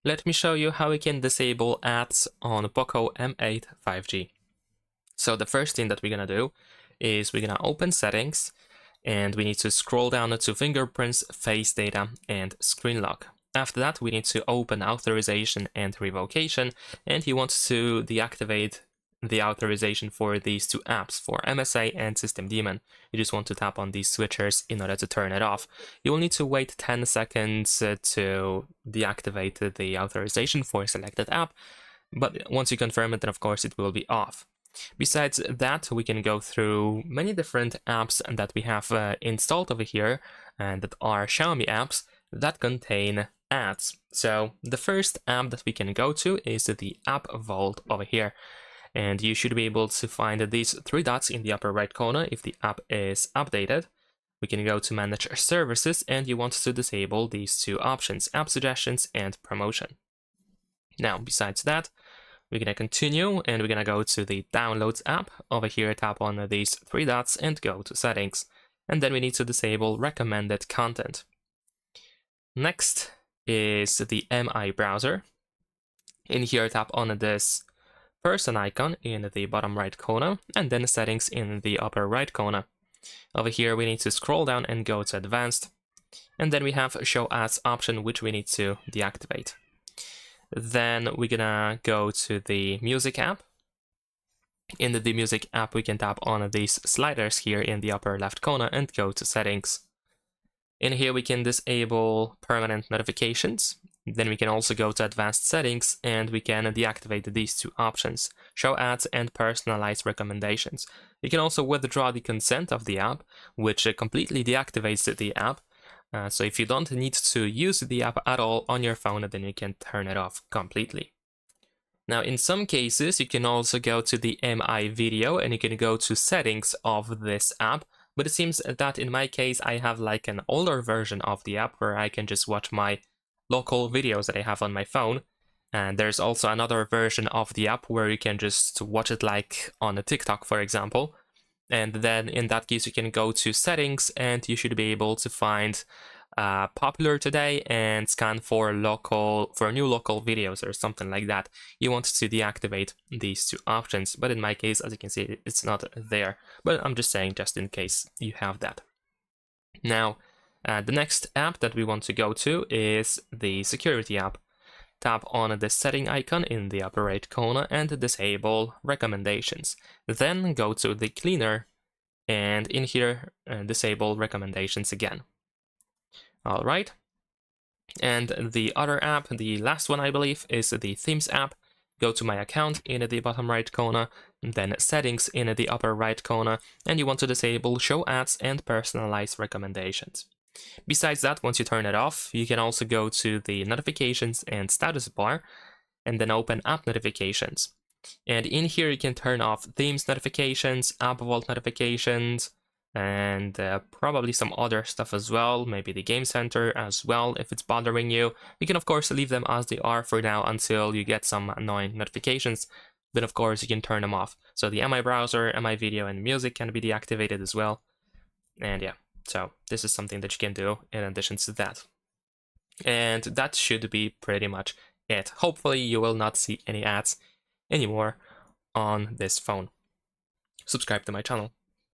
Let me show you how we can disable ads on POCO M8 5G. So the first thing that we're gonna do is we're gonna open settings and we need to scroll down to fingerprints, face data, and screen lock. After that, we need to open authorization and revocation, and you want to deactivate the authorization for these two apps, for MSA and System Daemon. You just want to tap on these switchers in order to turn it off. You will need to wait 10 seconds to deactivate the authorization for a selected app, but once you confirm it, then of course it will be off. Besides that, we can go through many different apps that we have installed over here, and that are Xiaomi apps that contain ads. So the first app that we can go to is the App Vault over here. And you should be able to find these three dots in the upper right corner if the app is updated. We can go to Manage Services, and you want to disable these two options, App Suggestions and Promotion. Now, besides that, we're going to continue, and we're going to go to the Downloads app. Over here, tap on these three dots and go to Settings. And then we need to disable Recommended Content. Next is the MI browser. In here, tap on this person icon in the bottom right corner, and then settings in the upper right corner. Over here, we need to scroll down and go to advanced, and then we have show ads option, which we need to deactivate. Then we're gonna go to the music app. In the music app, we can tap on these sliders here in the upper left corner and go to settings. In here, we can disable permanent notifications. Then we can also go to advanced settings, and we can deactivate these two options, show ads and personalized recommendations. You can also withdraw the consent of the app, which completely deactivates the app. So if you don't need to use the app at all on your phone, then you can turn it off completely. Now, in some cases, you can also go to the MI video and you can go to settings of this app. But it seems that in my case, I have like an older version of the app where I can just watch my local videos that I have on my phone. And there's also another version of the app where you can just watch it like on a TikTok, for example. And then in that case, you can go to settings and you should be able to find popular today and scan for new local videos or something like that. You want to deactivate these two options, but in my case, as you can see, it's not there. But I'm just saying, just in case you have that. Now, the next app that we want to go to is the security app. Tap on the setting icon in the upper right corner and disable recommendations. Then go to the cleaner, and in here, disable recommendations again. All right. And the other app, the last one I believe, is the themes app. Go to my account in the bottom right corner, then settings in the upper right corner, and you want to disable show ads and personalized recommendations. Besides that, once you turn it off, you can also go to the notifications and status bar and then open app notifications. And in here, you can turn off themes notifications, app vault notifications, and probably some other stuff as well, maybe the game center as well if it's bothering you. You can of course leave them as they are for now until you get some annoying notifications. Then of course you can turn them off. So the MI browser, MI video, and music can be deactivated as well. And yeah. So this is something that you can do in addition to that. And that should be pretty much it. Hopefully you will not see any ads anymore on this phone. Subscribe to my channel.